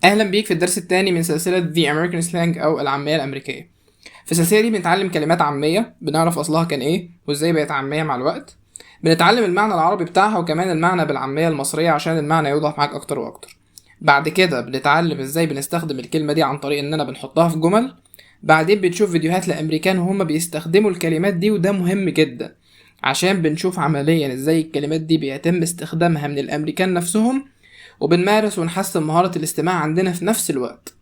اهلا بيك في الدرس الثاني من سلسله The American Slang او العاميه الامريكيه. في السلسله دي بنتعلم كلمات عاميه، بنعرف اصلها كان ايه وازاي بقت عاميه مع الوقت. بنتعلم المعنى العربي بتاعها وكمان المعنى بالعاميه المصريه عشان المعنى يوضح معاك اكتر واكتر. بعد كده بنتعلم ازاي بنستخدم الكلمه دي عن طريق اننا بنحطها في جمل. بعدين بتشوف فيديوهات لامريكان وهم بيستخدموا الكلمات دي، وده مهم جدا عشان بنشوف عمليا ازاي الكلمات دي بيتم استخدامها من الامريكان نفسهم، وبنمارس ونحسن مهارة الاستماع عندنا في نفس الوقت.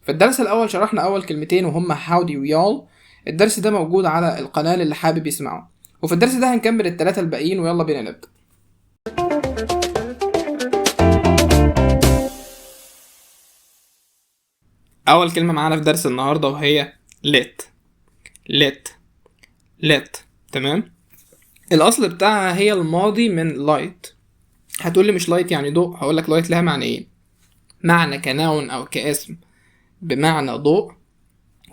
في الدرس الأول شرحنا أول كلمتين وهما howdy ويال. الدرس ده موجود على القناة اللي حابب يسمعه، وفي الدرس ده هنكمل التلاتة الباقيين، ويلا بينا نبدأ. أول كلمة معانا في درس النهاردة وهي let. let let تمام. الأصل بتاعها هي الماضي من light. هتقولي مش light يعني ضوء، هقولك light لها معنى ايه. معنى كنون أو كاسم بمعنى ضوء،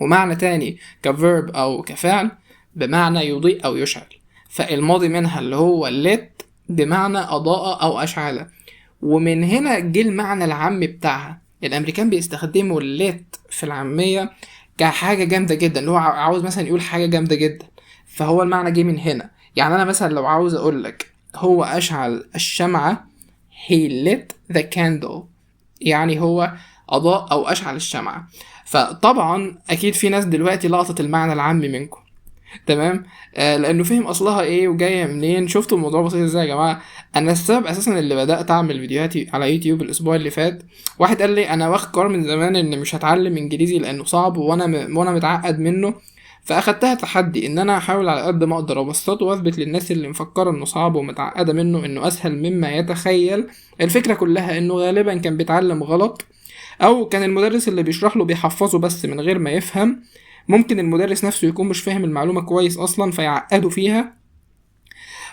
ومعنى تاني كفيرب أو كفعل بمعنى يضيء أو يشعل. فالماضي منها اللي هو let بمعنى أضاء أو أشعل، ومن هنا جه المعنى العام بتاعها. الأمريكان بيستخدموا let في العامية كحاجة جامدة جدا، اللي هو عاوز مثلا يقول حاجة جامدة جدا، فهو المعنى جه من هنا. يعني أنا مثلا لو عاوز أقولك هو أشعل الشمعة he lit the candle، يعني هو أضاء أو أشعل الشمعة. فطبعا أكيد في ناس دلوقتي لقطت المعنى العام منكم، تمام. لأنه فهم أصلها إيه وجاية منين. شفتوا الموضوع بسيط إزاي يا جماعة؟ أنا السبب أساسا اللي بدأت أعمل فيديوهاتي على يوتيوب الأسبوع اللي فات، واحد قال لي أنا واخد قرار من زمان إن مش هتعلم إنجليزي لأنه صعب وأنا متعقد منه، فأخدتها تحدي إن أنا أحاول على قد ما أقدر أبسطه وأثبت للناس اللي مفكرة إنه صعب ومتعقدة منه إنه أسهل مما يتخيل. الفكرة كلها إنه غالبا كان بيتعلم غلط، او كان المدرس اللي بيشرح له بيحفظه بس من غير ما يفهم. ممكن المدرس نفسه يكون مش فاهم المعلومة كويس اصلا فيعقدوا فيها.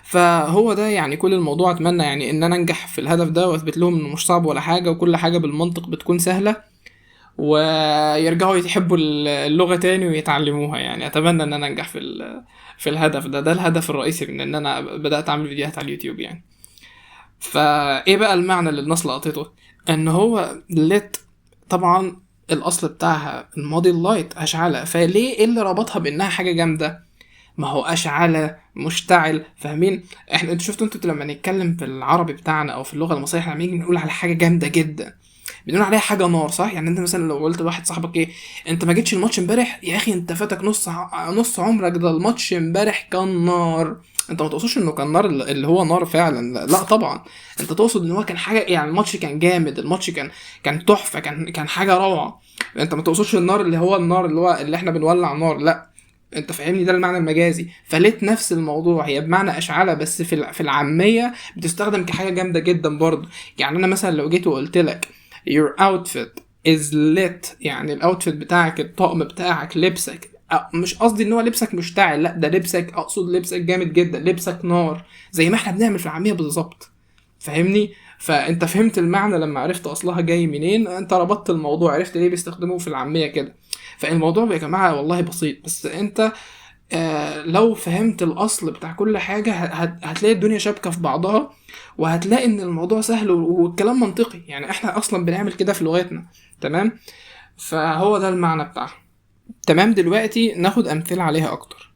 فهو ده يعني كل الموضوع. اتمنى يعني ان انا انجح في الهدف ده واثبت لهم انه مش صعب ولا حاجة، وكل حاجة بالمنطق بتكون سهلة، ويرجعوا يحبوا اللغة تاني ويتعلموها. يعني اتمنى ان انا انجح في الهدف ده الهدف الرئيسي من ان انا بدأت اعمل فيديوهات على اليوتيوب يعني. فايه بقى المعنى اللي الناس لقطته؟ ان هو let طبعا الاصل بتاعها الماضي اللايت اشعله، فليه ايه اللي ربطها بانها حاجه جامده؟ ما هو اشعله مشتعل، فاهمين؟ انتوا شفتوا لما نتكلم في العربي بتاعنا او في اللغه المصريه، احنا لما نيجي نقول على حاجه جامده جدا بنقول عليها حاجه نار، صح؟ يعني انت مثلا لو قلت لواحد صاحبك ايه، انت ما جيتش الماتش امبارح يا اخي، انت فاتك نص عمرك، ده الماتش امبارح كان نار. انت ما تقصدش انه كان نار اللي هو نار فعلا، لا طبعا. انت تقصد ان هو كان حاجه، يعني الماتش كان جامد، الماتش كان تحفه، كان حاجه روعه. انت ما تقصدش النار اللي هو النار اللي احنا بنولع نار، لا. انت فاهمني؟ ده المعنى المجازي. فليت نفس الموضوع، هي بمعنى اشعله بس في العاميه بتستخدم كحاجه جامده جدا برضه. يعني انا مثلا لو جيت وقلت لك your outfit is lit، يعني الاوتفيت بتاعك، الطقم بتاعك، لبسك، مش قصدي ان هو لبسك مشتعل، لا ده لبسك، اقصد لبسك جامد جدا، لبسك نار، زي ما احنا بنعمل في العاميه بالظبط. فاهمني؟ فانت فهمت المعنى لما عرفت اصلها جاي منين، انت ربطت الموضوع، عرفت ليه بيستخدموه في العاميه كده. فالموضوع يا جماعه والله بسيط، بس انت لو فهمت الاصل بتاع كل حاجه هتلاقي الدنيا شابكه في بعضها، وهتلاقي ان الموضوع سهل والكلام منطقي. يعني احنا اصلا بنعمل كده في لغتنا، تمام. فهو ده المعنى بتاعها. تمام، دلوقتي ناخد امثله عليها اكتر.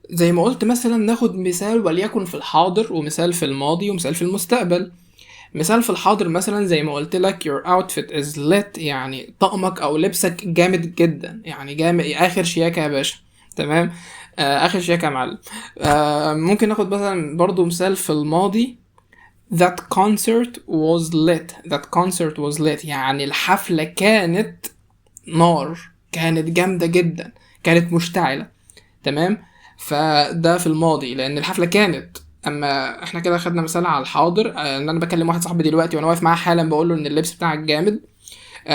زي ما قلت مثلا ناخد مثال وليكن في الحاضر، ومثال في الماضي، ومثال في المستقبل. مثال في الحاضر مثلا زي ما قلت لك your outfit is lit، يعني طقمك او لبسك جامد جدا، يعني جامد اخر شياكه يا باشا، تمام. اخر شياكه يا معلم. ممكن ناخد مثلا برضو مثال في الماضي that concert was lit. that concert was lit يعني الحفله كانت نار، كانت جامده جدا، كانت مشتعله، تمام. فده في الماضي لان الحفله كانت. اما احنا كده خدنا مثال على الحاضر، ان انا بكلم واحد صاحبي دلوقتي وانا واقف معاه حالا بقول له ان اللبس بتاعك جامد.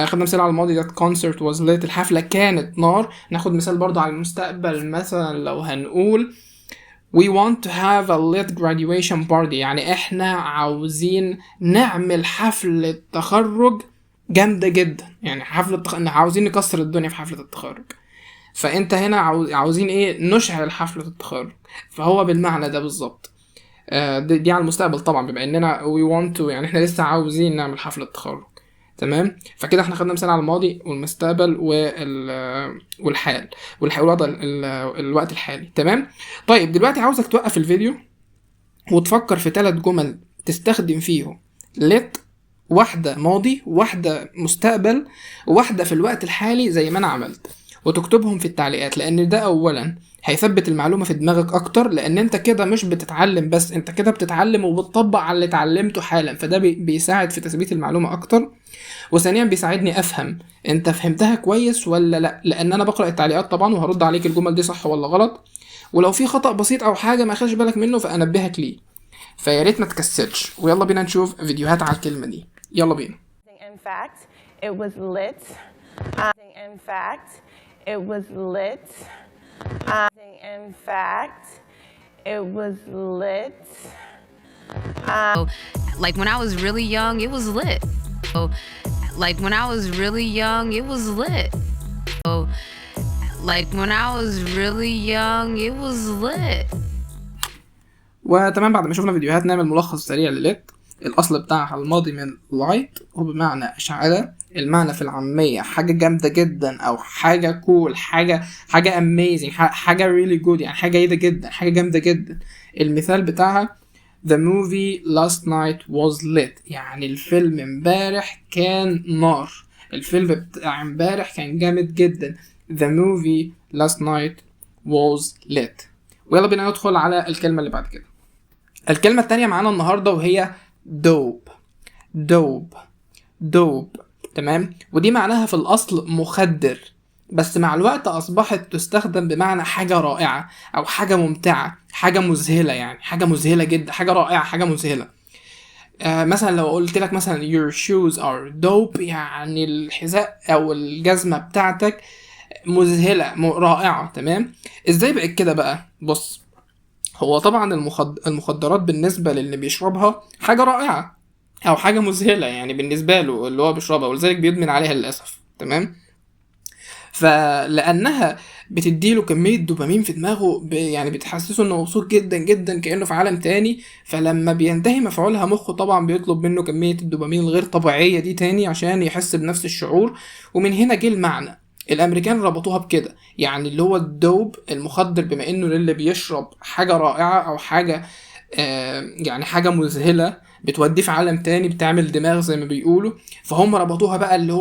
خدنا مثال على الماضي that concert was lit، الحفله كانت نار. ناخد مثال برضو على المستقبل، مثلا لو هنقول we want to have a lit graduation party، يعني احنا عاوزين نعمل حفله تخرج جامده جدا، يعني عاوزين نكسر الدنيا في حفله التخرج. فانت هنا عاوزين ايه؟ نشعل حفلة التخرج. فهو بالمعنى ده بالظبط. دي على المستقبل طبعا، بما اننا we want to، يعني احنا لسه عاوزين نعمل حفلة تخرج، تمام. فكده احنا خدنا مثال على الماضي والمستقبل والحال والوضع الوقت الحالي. تمام. طيب دلوقتي عاوزك توقف الفيديو وتفكر في 3 جمل تستخدم فيهم let، واحدة ماضي، واحدة مستقبل، وواحدة في الوقت الحالي زي ما انا عملت، وتكتبهم في التعليقات، لان ده اولا هيثبت المعلومة في دماغك اكتر، لان انت كده مش بتتعلم بس، انت كده بتتعلم وبتطبق على اللي اتعلمته حالا، فده بيساعد في تثبيت المعلومة اكتر. وثانيا بيساعدني افهم انت فهمتها كويس ولا لا، لان انا بقرأ التعليقات طبعا وهرد عليك الجمل دي صح ولا غلط، ولو في خطأ بسيط او حاجة ما خدش بالك منه فانبهك ليه. فيا ريت ما تكسلش، ويلا بينا نشوف فيديوهات على الكلمة دي. يلا بينا. In fact, it was lit. In fact, it was lit. In fact, it was lit. Like when I was really young, it was lit. Like when I was really young, it was lit. Like when I was really young, it was lit. وتمام، بعد ما شفنا فيديوهات نعمل ملخص سريع لليت. الأصل بتاعها الماضي من لايت، وبمعنى أشعلة. المعنى في العامية حاجة جامدة جدا، أو حاجة كول، حاجة amazing، حاجة really good، يعني حاجة جيدة جدا، حاجة جامدة جدا. المثال بتاعها The movie last night was lit، يعني الفيلم امبارح كان نار، الفيلم بتاع امبارح كان جامد جدا. The movie last night was lit. ويلا بينا ندخل على الكلمة اللي بعد كده. الكلمة التانية معانا النهاردة وهي دوب. تمام. ودي معناها في الأصل مخدر، بس مع الوقت أصبحت تستخدم بمعنى حاجة رائعة أو حاجة ممتعة، حاجة مذهلة، يعني حاجة مذهلة جدا، حاجة رائعة، حاجة مذهلة. مثلا لو قلت لك مثلا your shoes are dope، يعني الحذاء أو الجزمة بتاعتك مذهلة رائعة. تمام. ازاي بقت كده بقى؟ بص، هو طبعا المخدرات بالنسبة للي بيشربها حاجة رائعة أو حاجة مذهلة يعني بالنسبة له اللي هو بيشربها، ولذلك بيدمن عليها للأسف. تمام. فلأنها بتديله كمية دوبامين في دماغه، يعني بتحسسه انه مبسوط جدا جدا كأنه في عالم تاني، فلما بينتهي مفعولها مخه طبعا بيطلب منه كمية الدوبامين الغير طبيعية دي تاني عشان يحس بنفس الشعور. ومن هنا جه المعنى. الامريكان ربطوها بكده، يعني اللي هو الدوب المخدر، بما انه للي بيشرب حاجة رائعة او حاجة يعني حاجة مذهلة بتوديه في عالم تاني، بتعمل دماغ زي ما بيقولوا، فهم ربطوها بقى اللي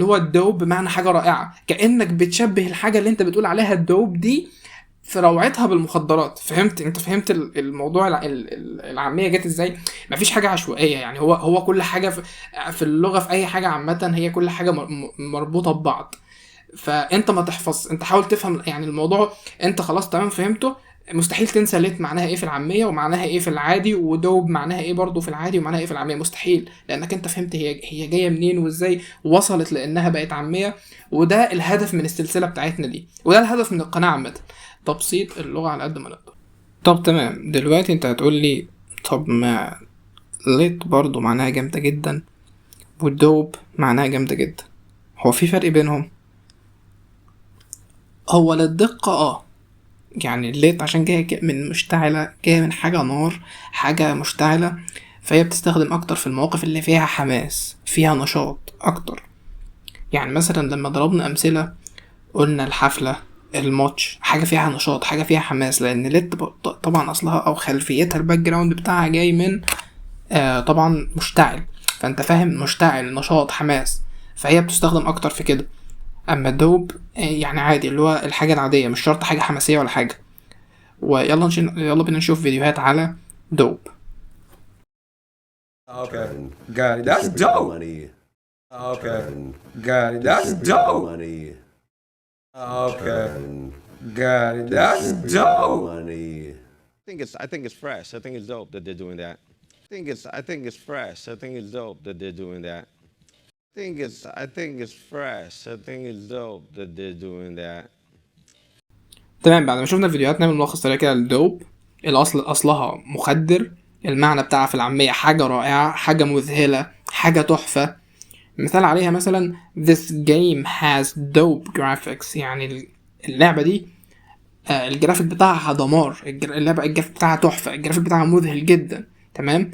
هو الدوب بمعنى حاجة رائعة، كأنك بتشبه الحاجة اللي انت بتقول عليها الدوب دي في روعتها بالمخدرات. انت فهمت الموضوع العامية جت ازاي؟ مفيش حاجة عشوائية، يعني هو كل حاجة في اللغة، في اي حاجة عامة، هي كل حاجة مربوطة ببعض. فانت ما تحفظ، انت حاول تفهم يعني الموضوع، انت خلاص تمام فهمته، مستحيل تنسى ليت معناها ايه في العاميه ومعناها ايه في العادي، ودوب معناها ايه برضو في العادي ومعناها ايه في العاميه، مستحيل، لانك انت فهمت هي جايه منين وازاي وصلت لانها بقت عاميه. وده الهدف من السلسله بتاعتنا دي، وده الهدف من القناه عامه، تبسيط اللغه على قد ما نقدر. طب تمام، دلوقتي انت هتقول لي طب ما ليت برضو معناها جامده جدا والدوب معناها جامده جدا، هو في فرق بينهم؟ هو للدقه يعني الليت عشان جاية من مشتعلة، جاية من حاجة نار، حاجة مشتعلة، فهي بتستخدم أكتر في المواقف اللي فيها حماس، فيها نشاط أكتر. يعني مثلا لما ضربنا أمثلة قلنا الحفلة، الماتش، حاجة فيها نشاط، حاجة فيها حماس، لأن ليت طبعا أصلها أو خلفيتها الباك جراوند بتاعها جاي من طبعا مشتعل، فأنت فاهم، مشتعل، نشاط، حماس، فهي بتستخدم أكتر في كده. اما دوب يعني عادي، اللي هو الحاجه العاديه، مش شرط حاجه حماسيه ولا حاجه. يلا بينا نشوف فيديوهات على دوب. Okay, got it. That's dope. Okay, got it. That's dope. Okay, got it. That's dope. I think it's fresh. I think it's dope that they're doing that. I think it's fresh. I think it's dope that they're doing that. I think it's fresh. I think it's dope that they're doing that. تمام. بعد ما شفنا الفيديوهات نعمل ملخص سريع كده للدوب. اصلها مخدر، المعنى بتاعها في العاميه حاجه رائعه، حاجه مذهله، حاجه تحفه. مثال عليها مثلا this game has dope graphics، يعني اللعبه دي الجرافيك بتاعها دمار، الجرافيك بتاعها تحفه، الجرافيك بتاعها مذهل جدا. تمام.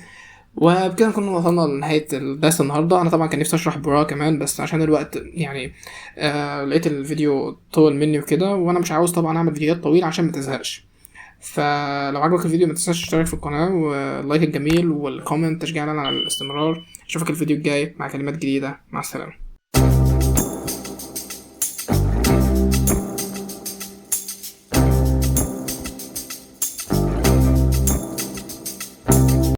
وبكده نكون وصلنا لنهاية الدرس النهاردة. أنا طبعا كان نفسي أشرح براءة كمان، بس عشان الوقت يعني لقيت الفيديو طول مني وكده، وأنا مش عاوز طبعا أعمل فيديوهات طويلة عشان متزهقش. فلو عجبك الفيديو متنساش تشترك في القناة واللايك الجميل والكومنت تشجيعنا على الاستمرار. أشوفك الفيديو الجاي مع كلمات جديدة. مع السلامة.